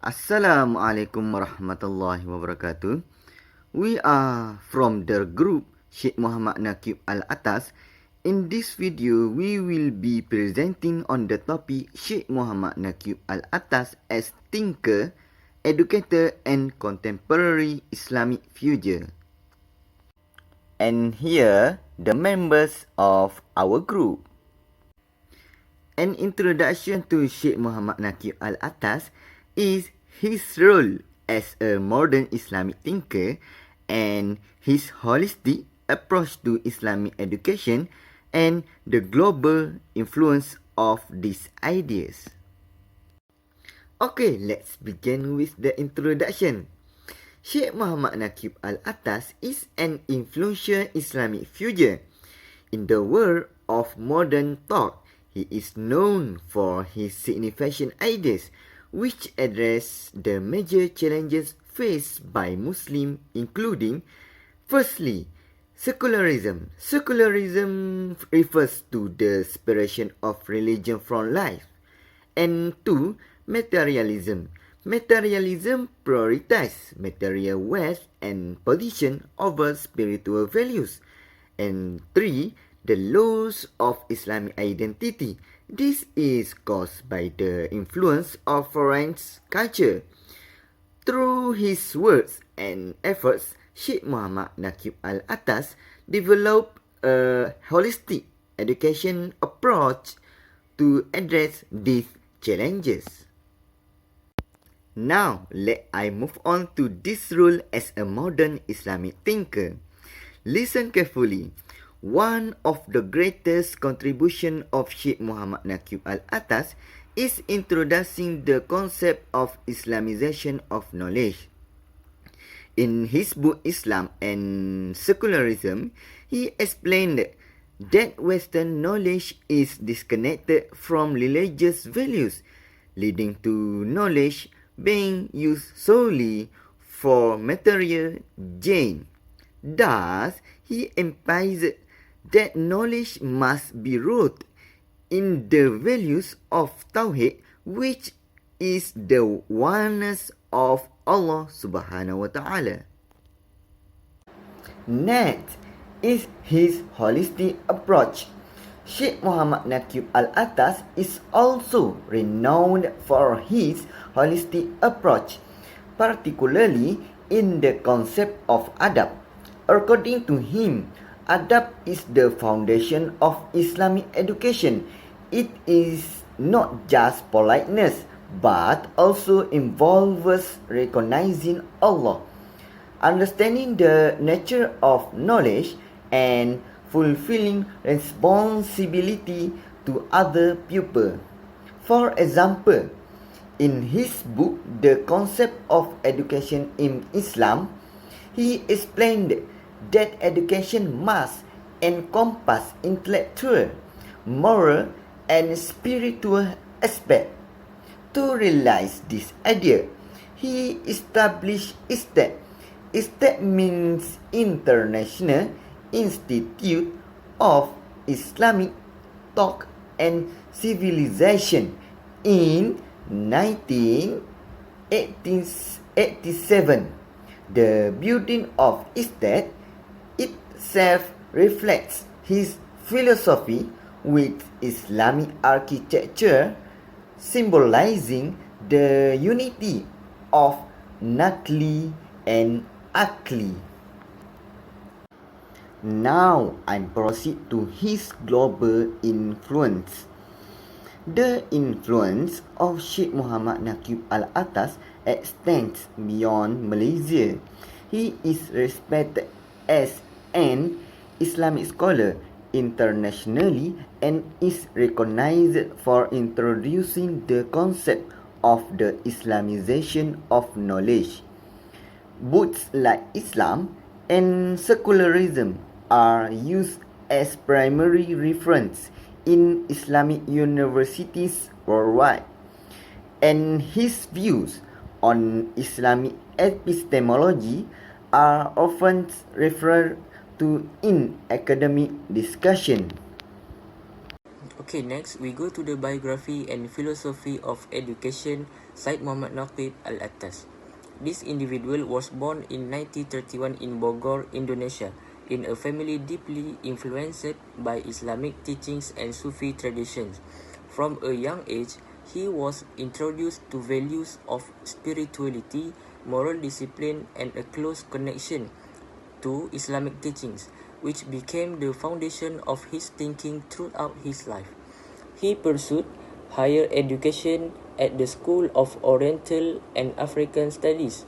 Assalamualaikum warahmatullahi wabarakatuh. We are from the group Syed Muhammad Naquib Al-Attas. In this video, we will be presenting on the topic Syed Muhammad Naquib Al-Attas as thinker, educator and contemporary Islamic figure. And here, the members of our group. An introduction to Syed Muhammad Naquib Al-Attas is his role as a modern Islamic thinker and his holistic approach to Islamic education and the global influence of these ideas. Okay, let's begin with the introduction. Syed Muhammad Naquib Al-Attas is an influential Islamic figure. In the world of modern thought, he is known for his significant ideas, which address the major challenges faced by Muslims, including, firstly, secularism. Secularism refers to the separation of religion from life. And two, materialism. Materialism prioritizes material wealth and position over spiritual values. And three, the loss of Islamic identity. This is caused by the influence of foreign culture. Through his words and efforts, Syed Muhammad Naquib Al-Attas developed a holistic education approach to address these challenges. Now, let I move on to this role as a modern Islamic thinker. Listen carefully. One of the greatest contributions of Syed Muhammad Naquib Al-Attas is introducing the concept of Islamization of knowledge. In his book Islam and Secularism, he explained that Western knowledge is disconnected from religious values, leading to knowledge being used solely for material gain. Thus, he emphasized that knowledge must be rooted in the values of Tawhid, which is the oneness of Allah subhanahu wa ta'ala. Next is his holistic approach. Syed Muhammad Naquib Al-Attas is also renowned for his holistic approach, particularly in the concept of adab. According to him, adab is the foundation of Islamic education. It is not just politeness, but also involves recognizing Allah, understanding the nature of knowledge, and fulfilling responsibility to other people. For example, in his book, The Concept of Education in Islam, he explained that education must encompass intellectual, moral, and spiritual aspects. To realize this idea, he established ISTAD. ISTAD means International Institute of Islamic Thought and Civilization in 1987. The building of ISTAD itself reflects his philosophy with Islamic architecture symbolizing the unity of Naqli and Aqli. Now I proceed to his global influence. The influence of Syed Muhammad Naquib Al-Attas extends beyond Malaysia. He is respected as an Islamic scholar internationally and is recognized for introducing the concept of the Islamization of knowledge. Books like Islam and Secularism are used as primary reference in Islamic universities worldwide, and his views on Islamic epistemology are often referred to in academic discussion. Okay, next we go to the biography and philosophy of education, Syed Muhammad Naquib Al-Attas. This individual was born in 1931 in Bogor, Indonesia, in a family deeply influenced by Islamic teachings and Sufi traditions. From a young age, he was introduced to values of spirituality, moral discipline, and a close connection to Islamic teachings, which became the foundation of his thinking throughout his life. He pursued higher education at the School of Oriental and African Studies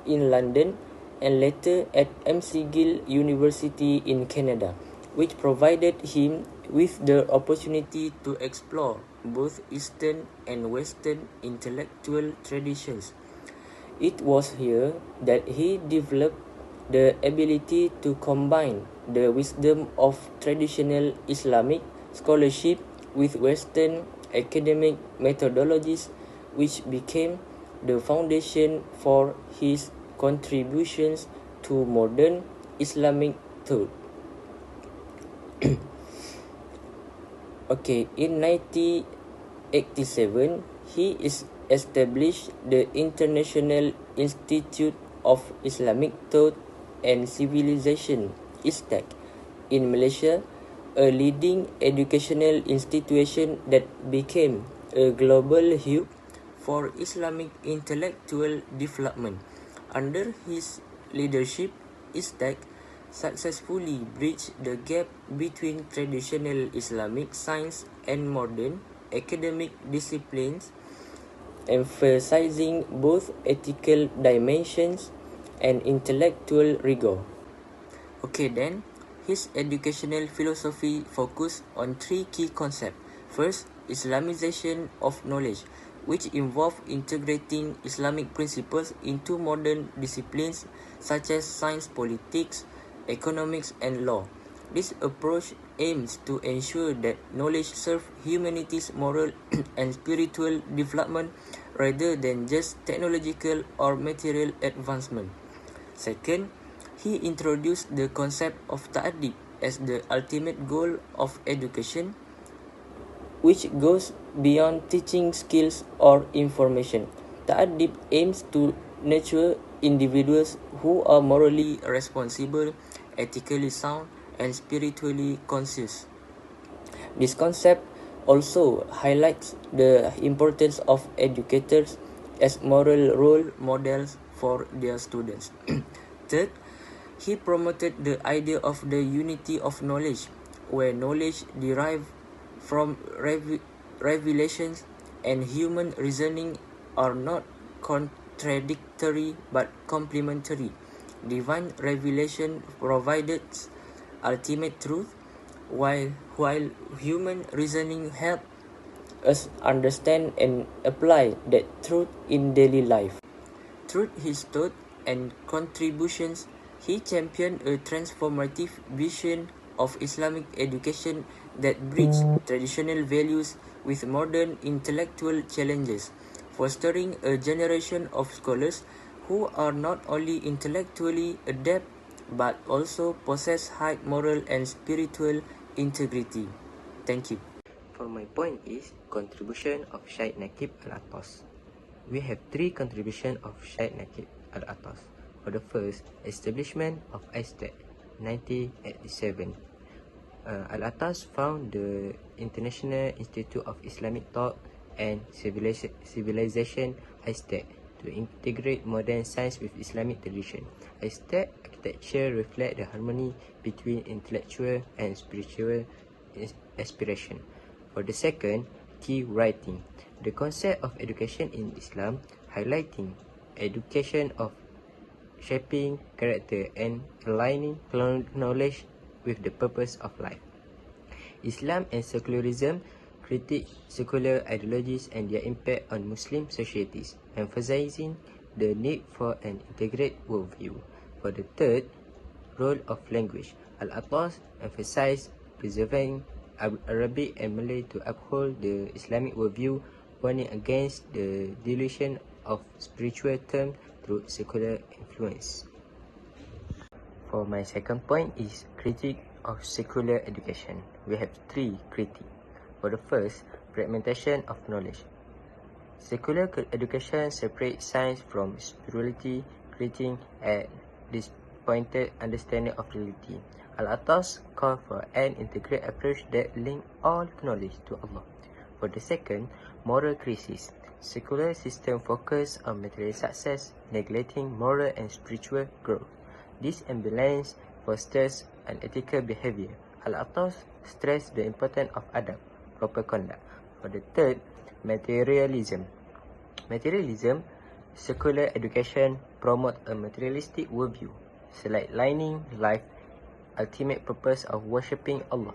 in London and later at McGill University in Canada, which provided him with the opportunity to explore both Eastern and Western intellectual traditions. It was here that he developed the ability to combine the wisdom of traditional Islamic scholarship with Western academic methodologies, which became the foundation for his contributions to modern Islamic thought. Okay, in 1987, he established the International Institute of Islamic Thought and Civilization (ISTAC) in Malaysia, a leading educational institution that became a global hub for Islamic intellectual development. Under his leadership, ISTAC successfully bridged the gap between traditional Islamic science and modern academic disciplines, emphasizing both ethical dimensions and intellectual rigor. Okay, then, his educational philosophy focused on three key concepts. First, Islamization of knowledge, which involved integrating Islamic principles into modern disciplines such as science, politics, economics, and law. This approach aims to ensure that knowledge serves humanity's moral and spiritual development rather than just technological or material advancement. Second, he introduced the concept of ta'adib as the ultimate goal of education, which goes beyond teaching skills or information. Ta'adib aims to nurture individuals who are morally responsible, ethically sound, and spiritually conscious. This concept also highlights the importance of educators as moral role models for their students. Third, he promoted the idea of the unity of knowledge, where knowledge derived from revelations and human reasoning are not contradictory but complementary. Divine revelation provided ultimate truth, while human reasoning helps us understand and apply that truth in daily life. Through his thought and contributions, he championed a transformative vision of Islamic education that bridged traditional values with modern intellectual challenges, fostering a generation of scholars who are not only intellectually adept but also possess high moral and spiritual integrity. Thank you. For my point is contribution of Syed Naquib Al-Attas. We have three contributions of Syed Naquib Al-Attas. For the first, establishment of ISTAC, 1987. Al-Attas found the International Institute of Islamic Thought and Civilization ISTAC to integrate modern science with Islamic tradition. ISTAC architecture reflects the harmony between intellectual and spiritual aspiration. For the second, key writing. The concept of education in Islam, highlighting education of shaping character and aligning knowledge with the purpose of life. Islam and secularism critique secular ideologies and their impact on Muslim societies, emphasizing the need for an integrated worldview. For the third, role of language. Al-Attas emphasized preserving Arabic and Malay to uphold the Islamic worldview, warning against the dilution of spiritual terms through secular influence. For my second point is critique of secular education. We have three critiques. For the first, fragmentation of knowledge. Secular education separates science from spirituality, creating a disjointed understanding of reality. Al-Attas call for an integrated approach that links all knowledge to Allah. For the second, moral crisis. Secular system focus on material success, neglecting moral and spiritual growth. This imbalance fosters unethical behavior. Al-Attas stress the importance of adab, proper conduct. For the third, materialism. Materialism, secular education promote a materialistic worldview, sidelining life ultimate purpose of worshipping Allah.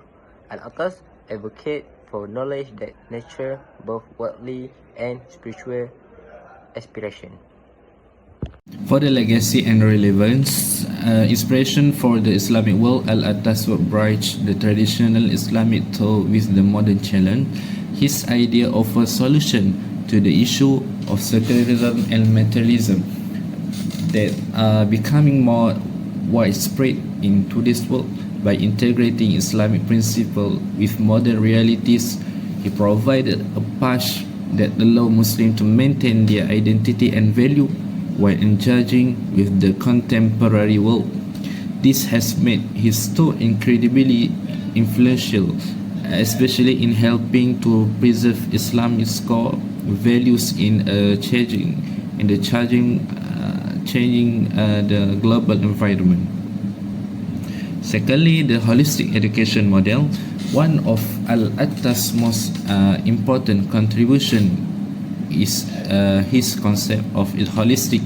Al-Attas advocate for knowledge that nurture both worldly and spiritual aspiration. For the legacy and relevance, inspiration for the Islamic world, Al-Attas would bridge the traditional Islamic thought with the modern challenge. His idea offers solution to the issue of secularism and materialism that are becoming more widespread in today's world. By integrating Islamic principles with modern realities, he provided a path that allowed Muslims to maintain their identity and value while engaging with the contemporary world. This has made his thought incredibly influential, especially in helping to preserve Islamic core values in changing the global environment. Secondly, the holistic education model. One of Al-Attas' most important contribution is his concept of holistic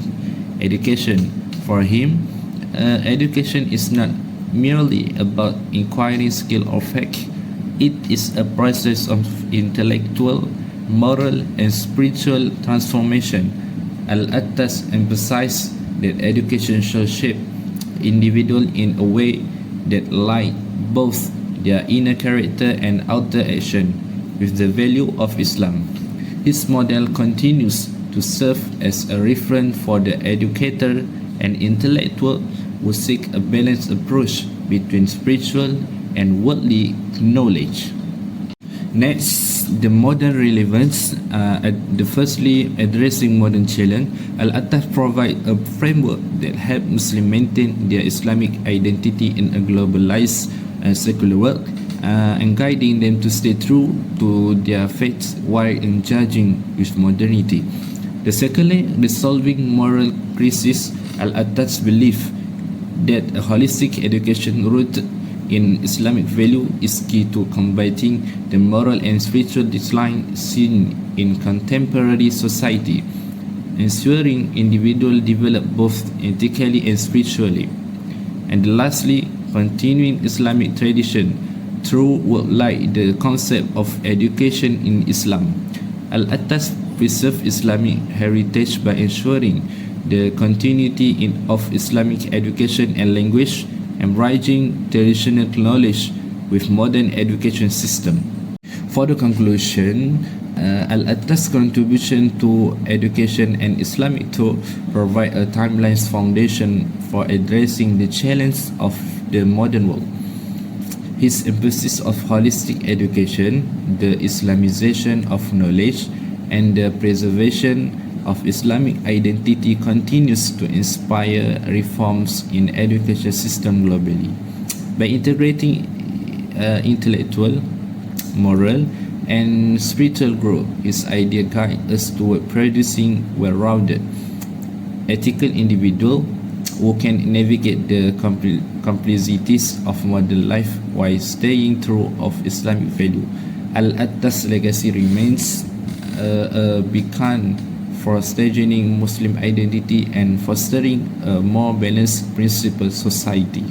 education. For him, education is not merely about acquiring skill or fact. It is a process of intellectual, moral, and spiritual transformation. Al-Attas emphasized that education should shape individuals in a way that align both their inner character and outer action with the value of Islam. His model continues to serve as a reference for the educator and intellectual who seek a balanced approach between spiritual and worldly knowledge. Next, the modern relevance. Firstly, addressing modern challenge, Al-Attas provide a framework that help Muslims maintain their Islamic identity in a globalized and secular world, and guiding them to stay true to their faith while engaging with modernity. Secondly, resolving moral crisis. Al-Attas believe that a holistic education rooted in Islamic value is key to combating the moral and spiritual decline seen in contemporary society, ensuring individuals develop both ethically and spiritually. And lastly, continuing Islamic tradition through work like the concept of education in Islam. Al-Attas preserve Islamic heritage by ensuring the continuity of Islamic education and language, embracing traditional knowledge with modern education system. For the conclusion, Al-Attas' contribution to education and Islamic thought provide a timeless foundation for addressing the challenge of the modern world. His emphasis of holistic education, the Islamization of knowledge, and the preservation of Islamic identity continues to inspire reforms in education system globally. By integrating intellectual, moral, and spiritual growth, his idea guide us toward producing well-rounded, ethical individual who can navigate the complexities of modern life while staying true of Islamic value. Al-Attas' legacy remains a beacon for strengthening Muslim identity and fostering a more balanced, principled society.